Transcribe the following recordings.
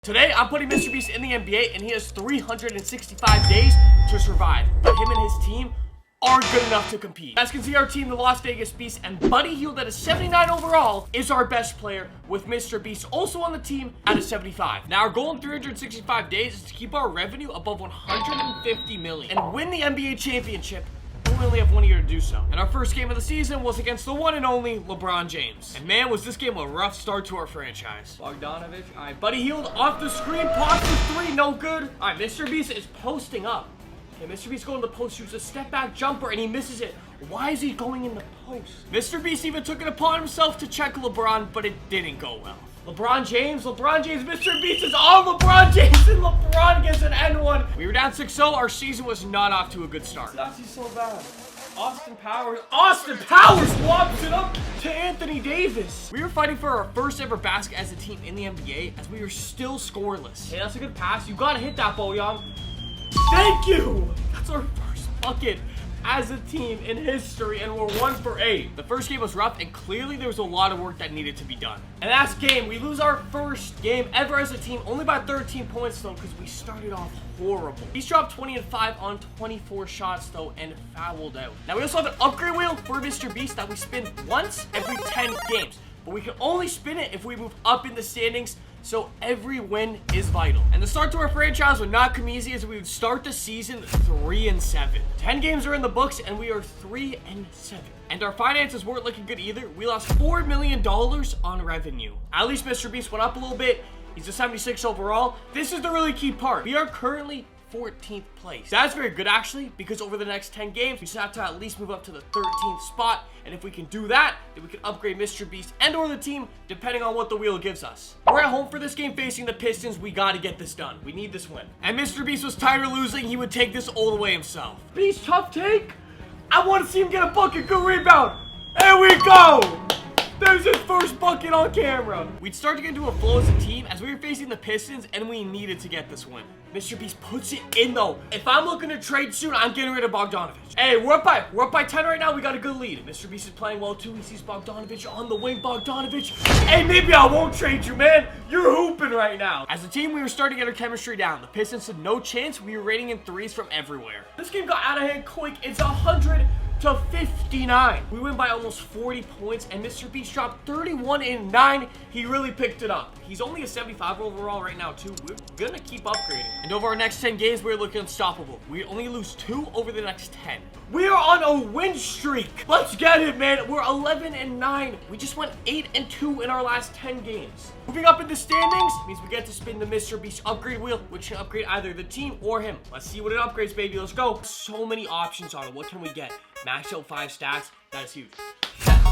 Today, I'm putting Mr.Beast in the NBA, and he has 365 days to survive. But him and his team aren't good enough to compete. As you can see, our team, the Las Vegas Beast, and Buddy Hield at a 79 overall is our best player, with Mr.Beast also on the team at a 75. Now, our goal in 365 days is to keep our revenue above 150 million and win the NBA championship. We only have 1 year to do so. And our first game of the season was against the one and only LeBron James. And man, was this game a rough start to our franchise. Bogdanovich. All right, Buddy Hield off the screen, pops for three, no good. All right, Mr.Beast is posting up. Okay, Mr.Beast going to the post, shoots a step back jumper, and he misses it. Why is he going in the post? Mr.Beast even took it upon himself to check LeBron, but it didn't go well. LeBron James, Mr.Beast is on LeBron James, and LeBron gets an N1. We were down 6-0. Our season was not off to a good start. That's so bad. Austin Powers lobs it up to Anthony Davis. We were fighting for our first ever basket as a team in the NBA, as we were still scoreless. Hey, that's a good pass. You gotta hit that, Bojan. Thank you. That's our first bucket as a team in history, and we're 1 for 8. The first game was rough, and clearly there was a lot of work that needed to be done. And last game, we lose our first game ever as a team, only by 13 points though, because we started off horrible. He's dropped 20 and 5 on 24 shots though, and fouled out. Now we also have an upgrade wheel for Mr.Beast that we spin once every 10 games, but we can only spin it if we move up in the standings. So every win is vital. And the start to our franchise would not come easy, as we would start the season 3-7. 10 games are in the books, and we are 3-7. And our finances weren't looking good either. We lost $4 million on revenue. At least Mr.Beast went up a little bit. He's a 76 overall. This is the really key part. We are currently 14th place. That's very good actually, because over the next 10 games, we just have to at least move up to the 13th spot. And if we can do that, then we can upgrade Mr.Beast and or the team, depending on what the wheel gives us. We're at home for this game facing the Pistons. We got to get this done. We need this win. And Mr.Beast was tired of losing. He would take this all the way himself. Beast, tough take. I want to see him get a bucket. Good rebound. There we go. There's his first bucket on camera. We'd start to get into a flow as a team as we were facing the Pistons, and we needed to get this win. Mr.Beast puts it in though. If I'm looking to trade soon, I'm getting rid of Bogdanovich. Hey, we're up by 10 right now. We got a good lead. Mr.Beast is playing well too. He sees Bogdanovich on the wing. Bogdanovich. Hey, maybe I won't trade you, man. You're hooping right now. As a team, we were starting to get our chemistry down. The Pistons had no chance. We were raining in threes from everywhere. This game got out of hand quick. It's 100-59. We win by almost 40 points, and Mr.Beast dropped 31 and 9. He really picked it up. He's only a 75 overall right now too. We're gonna keep upgrading. And over our next 10 games, we're looking unstoppable. We only lose 2 over the next 10. We are on a win streak. Let's get it, man. We're 11 and 9. We just went 8 and 2 in our last 10 games. Moving up in the standings means we get to spin the Mr.Beast upgrade wheel, which can upgrade either the team or him. Let's see what it upgrades, baby. Let's go. So many options on it. What can we get? Max out 5 stats. That is huge.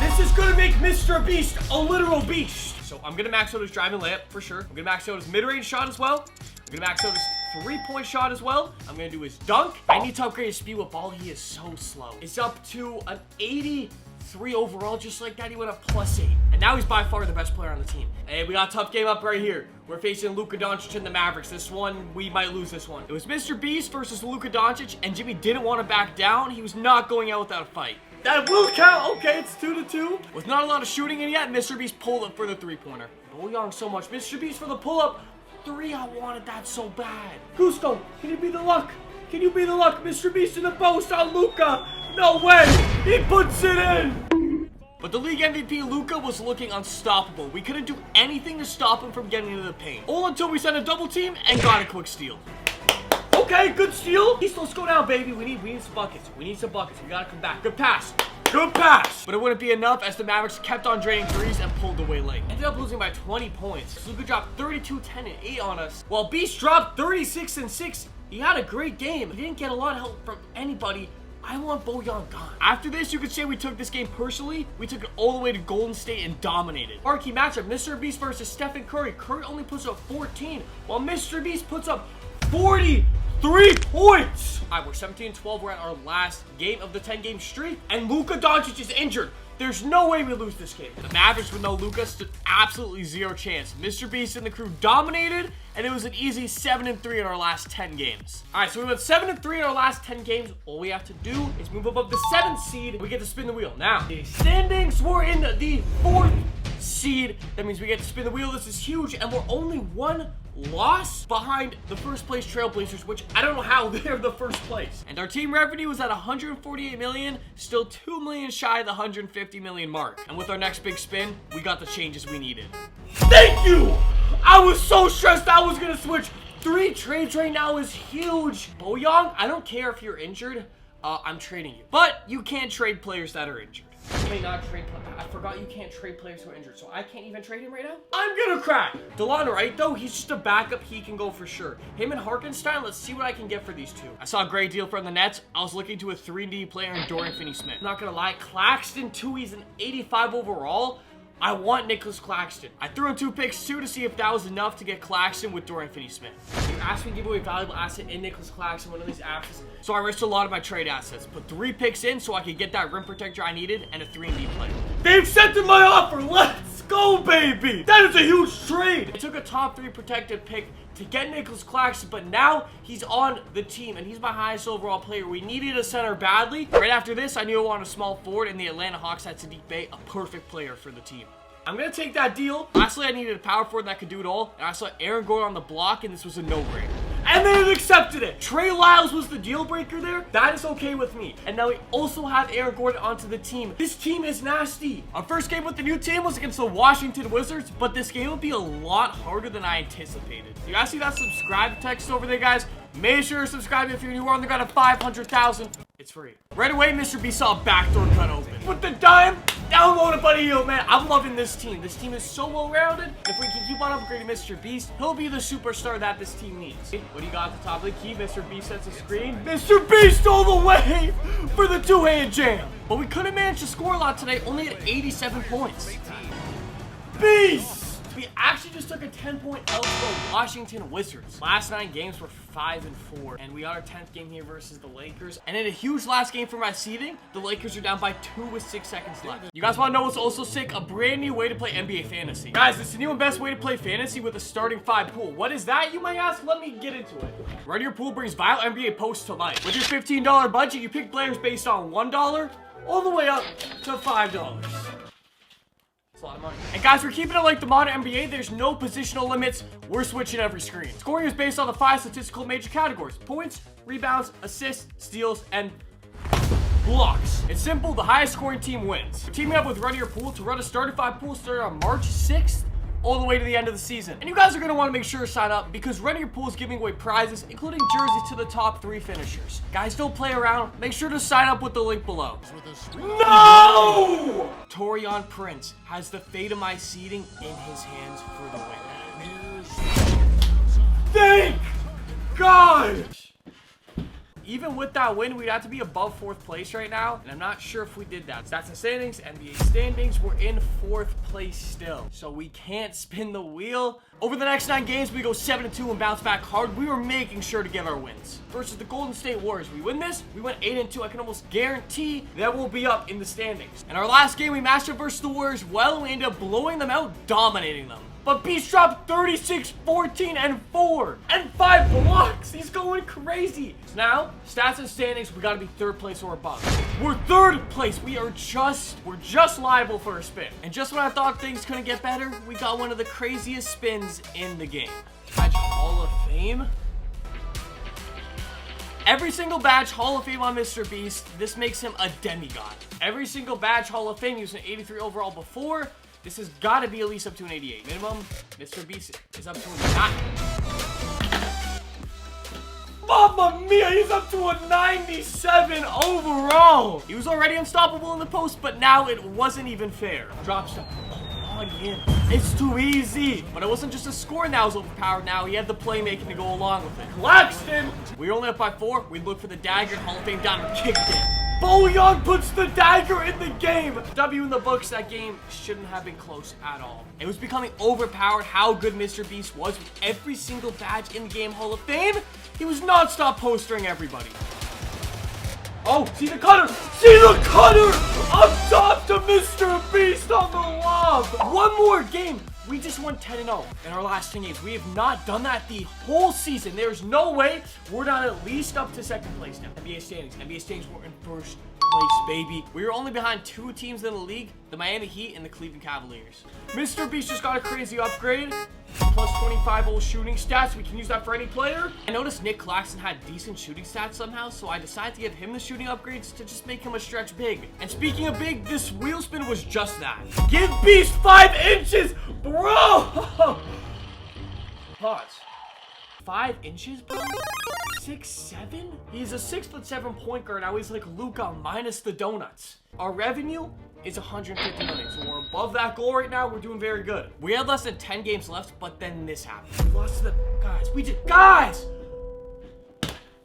This is gonna make Mr.Beast a literal beast. So I'm gonna max out his driving layup for sure. I'm gonna max out his mid-range shot as well. I'm gonna max out his 3-point shot as well. I'm gonna do his dunk. I need to upgrade his speed with ball. He is so slow. It's up to an 83 overall. Just like that, he went up +8. And now he's by far the best player on the team. Hey, we got a tough game up right here. We're facing Luka Doncic and the Mavericks. This one, we might lose this one. It was Mr.Beast versus Luka Doncic, and Jimmy didn't want to back down. He was not going out without a fight. That will count. Okay, it's 2-2. With not a lot of shooting in yet, Mr.Beast pulled up for the 3-pointer. Bojan so much. Mr.Beast for the pull-up. 3, I wanted that so bad. Gusto, can you be the luck? Can you be the luck? Mr.Beast in the post on Luka. No way. He puts it in. But the league MVP, Luka, was looking unstoppable. We couldn't do anything to stop him from getting into the paint. All until we sent a double team and got a quick steal. Okay, good steal. Let's go down, baby. We need some buckets. We need some buckets. We gotta come back. Good pass. Good pass. But it wouldn't be enough as the Mavericks kept on draining threes and pulled away late. Ended up losing by 20 points. Luka dropped 32, 10, and 8 on us, while Beast dropped 36 and 6. He had a great game. He didn't get a lot of help from anybody. I want Bojan gone. After this, you could say we took this game personally. We took it all the way to Golden State and dominated. Marquee matchup, Mr.Beast versus Stephen Curry. Curry only puts up 14, while Mr.Beast puts up 43 points. All right, we're 17-12. We're at our last game of the 10-game streak, and Luka Doncic is injured. There's no way we lose this game. The Mavericks with no Luka stood absolutely zero chance. Mr.Beast and the crew dominated, and it was an easy 7-3 in our last 10 games. All right, so we went 7-3 in our last 10 games. All we have to do is move above the 7th seed. We get to spin the wheel. Now, the standings, we're in the 4th seed. That means we get to spin the wheel. This is huge, and we're only 1 loss behind the first place Trailblazers, which I don't know how they're the first place. And our team revenue was at 148 million, still 2 million shy of the 150 million mark. And with our next big spin, we got the changes we needed. Thank you! I was so stressed I was gonna switch. 3 trades right now is huge. Boyoung, I don't care if you're injured. I'm trading you. But you can't trade players that are injured. You may not trade. I forgot you can't trade players who are injured, so I can't even trade him right now. I'm gonna crack. DeLon Wright, though, he's just a backup. He can go for sure. Him and Harkenstein, let's see what I can get for these two. I saw a great deal from the Nets. I was looking to a 3D player in Dorian Finney-Smith. I'm not gonna lie, Claxton, too, he's an 85 overall. I want Nicholas Claxton. I threw in 2 picks too to see if that was enough to get Claxton with Dorian Finney-Smith. You asked me to give away a valuable asset in Nicholas Claxton, one of these assets. So I risked a lot of my trade assets. Put 3 picks in so I could get that rim protector I needed and a 3-and-D player. They accepted my offer. Let's go, baby. That is a huge trade. I took a top 3 protected pick to get Nicholas Claxton, but now he's on the team and he's my highest overall player. We needed a center badly. Right after this, I knew I wanted a small forward, and the Atlanta Hawks had Sadiq Bey, a perfect player for the team. I'm gonna take that deal. Lastly, I needed a power forward that could do it all, and I saw Aaron Gordon on the block, and this was a no-brainer. And they accepted it. Trey Lyles was the deal breaker there. That is okay with me. And now we also have Aaron Gordon onto the team. This team is nasty. Our first game with the new team was against the Washington Wizards, but this game will be a lot harder than I anticipated. You guys see that subscribe text over there, guys? Make sure to subscribe if you're new. We're on the ground at 500,000. It's free. Right away, Mr.Beast saw a backdoor cut open. With the dime, download it, buddy. Yo, man, I'm loving this team. This team is so well-rounded. If we can keep on upgrading Mr.Beast, he'll be the superstar that this team needs. What do you got at the top of the key? Mr.Beast sets a screen. Mr.Beast all the way for the 2-hand jam. But we couldn't manage to score a lot today, only at 87 points. Beast! We actually just took a 10-point L to the Washington Wizards. Last 9 games were 5-4, and we got our 10th game here versus the Lakers. And in a huge last game for my seeding, the Lakers are down by 2 with 6 seconds left. You guys want to know what's also sick? A brand new way to play NBA Fantasy. Guys, it's the new and best way to play Fantasy with a starting 5 pool. What is that, you might ask? Let me get into it. Right, your pool brings viral NBA posts to life. With your $15 budget, you pick players based on $1 all the way up to $5. That's a lot of money. And guys, we're keeping it like the modern NBA. There's no positional limits. We're switching every screen. Scoring is based on the 5 statistical major categories: points, rebounds, assists, steals, and blocks. It's simple. The highest scoring team wins. We're teaming up with Run Your Pool to run a starter 5 pool starting on March 6th. All the way to the end of the season. And you guys are going to want to make sure to sign up because Run Your Pool is giving away prizes, including jerseys to the top 3 finishers. Guys, don't play around. Make sure to sign up with the link below. No! Taurean Prince has the fate of my seeding in his hands for the win. Thank God! Even with that win, we'd have to be above 4th place right now, and I'm not sure if we did that. Stats and standings, NBA standings, we're in 4th place still, so we can't spin the wheel. Over the next 9 games, we go 7-2 and bounce back hard. We were making sure to get our wins. Versus the Golden State Warriors, we win this, we went 8-2. I can almost guarantee that we'll be up in the standings. And our last game, we matched up versus the Warriors well, and we ended up blowing them out, dominating them. But Beast dropped 36, 14, and 4. And 5 blocks. He's going crazy. So now, stats and standings, we got to be 3rd place or above. We're 3rd place. We're just liable for a spin. And just when I thought things couldn't get better, we got one of the craziest spins in the game. Badge Hall of Fame. Every single badge Hall of Fame on Mr.Beast. This makes him a demigod. Every single badge Hall of Fame, he was an 83 overall before. This has got to be at least up to an 88. Minimum, Mr.Beast is up to a 9. Mamma mia, he's up to a 97 overall. He was already unstoppable in the post, but now it wasn't even fair. Drop step. On him. It's too easy. But it wasn't just a score that was overpowered now. He had the playmaking to go along with it. Claxton! We were only up by 4. We looked for the dagger. Hall of Fame down and kicked it. Boyoung puts the dagger in the game. W in the books. That game shouldn't have been close at all. It was becoming overpowered how good Mr.Beast was with every single badge in the game Hall of Fame. He was non-stop postering everybody. Oh, see the cutter! See the cutter! Up top to Mr.Beast on the lob! One more game. We just won 10-0 in our last 10 games. We have not done that the whole season. There's no way we're not at least up to 2nd place now. NBA standings. NBA standings, we're in 1st place, baby. We were only behind 2 teams in the league, the Miami Heat and the Cleveland Cavaliers. Mr. Beast just got a crazy upgrade. Plus 25 old shooting stats. We can use that for any player. I noticed Nick Claxton had decent shooting stats somehow, so I decided to give him the shooting upgrades to just make him a stretch big. And speaking of big, this wheel spin was just that. Give Beast 5 inches, bro! Pause. 5 inches, bro? 6'7"? He's a 6'7" point guard. Now he's like Luka minus the donuts. Our revenue is 150 million, so we're above that goal right now. We're doing very good. We had less than 10 games left, but then this happened. We lost to the guys.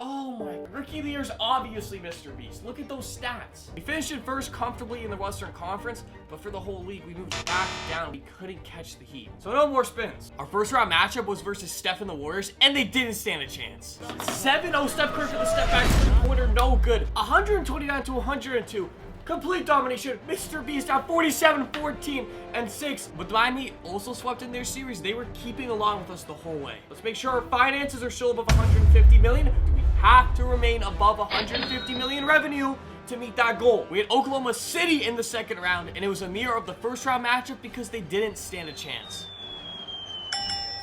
Oh my, Rookie of the Year is obviously Mr. Beast. Look at those stats. We finished in first comfortably in the Western Conference, but for the whole league, we moved back down. We couldn't catch the Heat. So no more spins. Our first round matchup was versus Steph and the Warriors, and they didn't stand a chance. 7-0 Steph Curry for the step back three-pointer, no good. 129 to 102. Complete domination. Mr. Beast at 47, 14, and 6. With Miami also swept in their series, they were keeping along with us the whole way. Let's make sure our finances are still above 150 million. We have to remain above 150 million revenue to meet that goal. We had Oklahoma City in the second round, and it was a mirror of the first round matchup because they didn't stand a chance.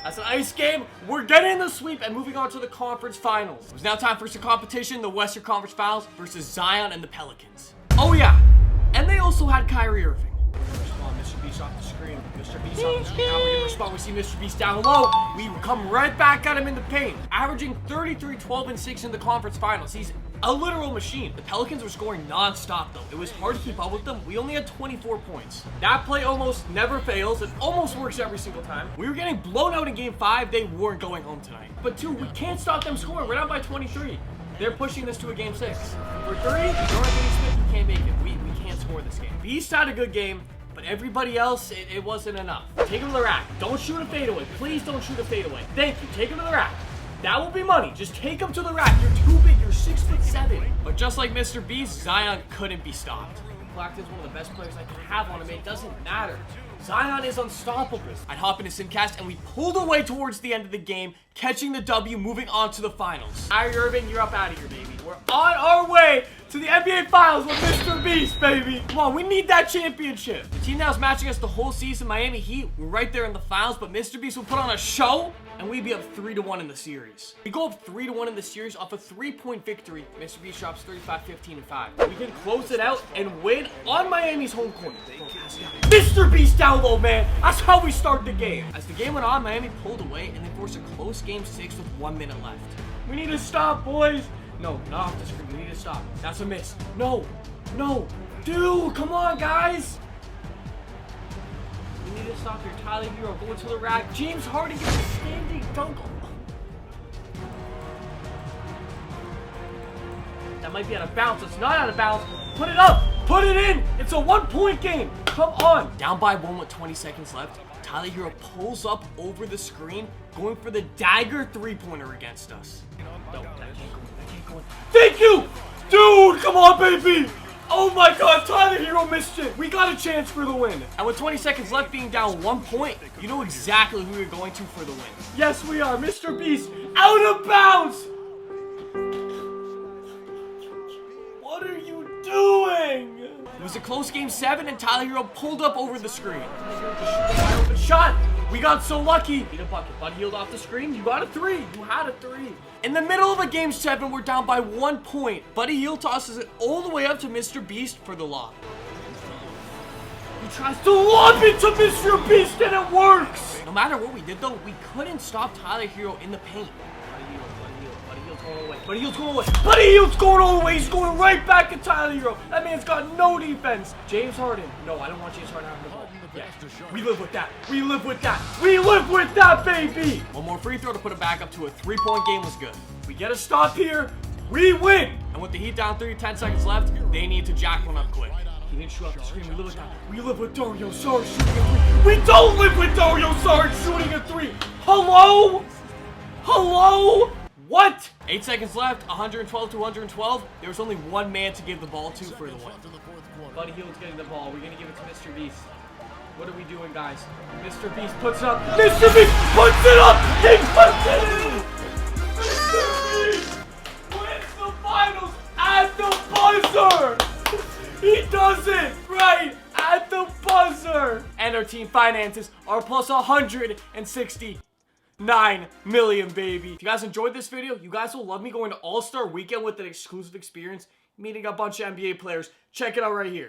That's an ice game. We're getting the sweep and moving on to the conference finals. It was now time for some competition, the Western Conference Finals versus Zion and the Pelicans. Oh yeah, and they also had Kyrie Irving. Respond, Mr. Beast off the screen. Mr. Beast off the screen. Now we're gonna respond. We see Mr. Beast down low. We come right back at him in the paint, averaging 33, 12, and 6 in the conference finals. He's a literal machine. The Pelicans were scoring non-stop though. It was hard to keep up with them. We only had 24 points. That play almost never fails. It almost works every single time. We were getting blown out in game 5. They weren't going home tonight. But 2, we can't stop them scoring. We're down by 23. They're pushing this to a game 6. For 3, Anthony Smith, you can't make it. We can't score this game. Beast had a good game, but everybody else, it wasn't enough. Take him to the rack. Don't shoot a fadeaway. Please don't shoot a fadeaway. Thank you. Take him to the rack. That will be money. Just take him to the rack. You're too big. You're 6'7". But just like Mr. Beast, Zion couldn't be stopped. Claxton's one of the best players I could have on him. It doesn't matter. Zion is unstoppable. I'd hop into Simcast, and we pulled away towards the end of the game, catching the W, moving on to the finals. Kyrie Irving, you're up out of here, baby. We're on our way to the NBA Finals with Mr. Beast, baby. Come on, we need that championship. The team that was matching us the whole season, Miami Heat, we're right there in the finals, but Mr. Beast will put on a show, and we'd be up 3-1 in the series. We go up 3-1 in the series off a 3-point victory. Mr. Beast drops 35, 15, and 5. We can close it out and win on Miami's home court. Mr. Beast down low, man. That's how we start the game. As the game went on, Miami pulled away, and they forced a close game 6 with 1 minute left. We need to stop, boys. No, not off the screen. We need to stop. That's a miss. No. Dude, come on, guys. We need to stop here. Tyler Hero going to the rack. James Harden gets a standing dunk. That might be out of bounds. It's not out of bounds. Put it up. Put it in. It's a 1-point game. Come on. Down by 1 with 20 seconds left. Tyler Hero pulls up over the screen, going for the dagger 3-pointer against us. No, that can't go in. Thank you. Dude, come on, baby. Oh my god, Tyler Hero missed it. We got a chance for the win. And with 20 seconds left being down 1 point, you know exactly who you're going to for the win. Yes, we are. Mr. Beast out of bounds. What are you doing? It was a close game 7, and Tyler Hero pulled up over the screen. Open shot. We got so lucky. Need a bucket. Buddy Hield off the screen. You got a 3. You had a 3. In the middle of a game 7, we're down by 1 point. Buddy Hield tosses it all the way up to Mr. Beast for the lob. He tries to lob it to Mr. Beast, and it works. No matter what we did, though, we couldn't stop Tyler Hero in the paint. Buddy Hield's going all the way. Buddy Hield's going all the way. He's going right back at Tyler Hero. That man's got no defense. James Harden. No, I don't want James Harden out of the ball. Yeah. We live with that. We live with that. We live with that, baby. One more free throw to put it back up to a 3-point game was good. We get a stop here. We win. And with the Heat down 3, 10 seconds left, they need to jack one up quick. He didn't shoot off the screen. We live with that. We live with Dario Saric shooting a 3. We don't live with Dario Saric shooting a 3. Hello? Hello? What? 8 seconds left, 112 to 112. There was only one man to give the ball to for the win. Buddy Hield's getting the ball. We're going to give it to Mr. Beast. What are we doing, guys? Mr. Beast puts it up. Mr. Beast puts it up. He puts it in. Mr. Beast wins the finals at the buzzer. finances are plus 169 million, baby. If you guys enjoyed this video, you guys will love me going to All-Star Weekend with an exclusive experience, meeting a bunch of NBA players. Check it out right here.